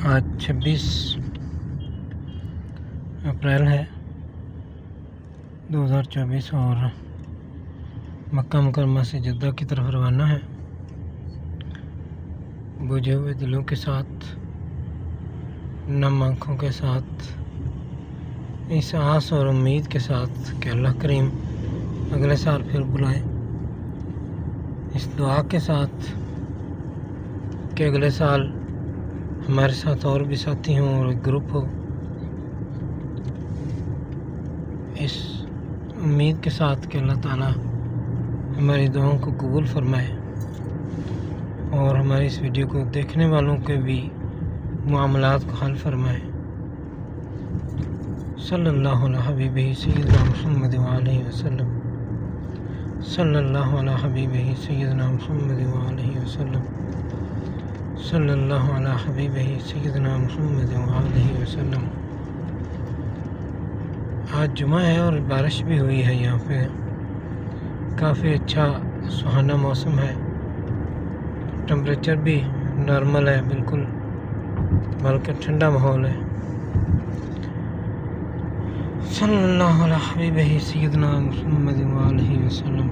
آج 26 اپریل ہے 2024 اور مکہ مکرمہ سے جدہ کی طرف روانہ ہے، بجھے ہوئے دلوں کے ساتھ، نم آنکھوں کے ساتھ، اس آس اور امید کے ساتھ کہ اللہ کریم اگلے سال پھر بلائے، اس دعا کے ساتھ کہ اگلے سال ہمارے ساتھ اور بھی ساتھی ہوں اور ایک گروپ ہو، اس امید کے ساتھ کہ اللہ تعالیٰ ہماری دعاؤں کو قبول فرمائے اور ہماری اس ویڈیو کو دیکھنے والوں کے بھی معاملات کو حل فرمائے۔ صلی اللہ علیہ حبیبہ سیدنا محمد وآلہ وسلم، صلی اللہ علیہ حبیبہ سیدنا محمد وآلہ وسلم، صلی اللہ علیہ حبیبہ سیدنا محمد وآلہ وسلم۔ آج جمعہ ہے اور بارش بھی ہوئی ہے، یہاں پہ کافی اچھا سہانا موسم ہے، ٹمپریچر بھی نارمل ہے، بالکل بلکہ ٹھنڈا ماحول ہے۔ صلی اللہ علیہ حبیبہ سیدنا محمد وآلہ وسلم۔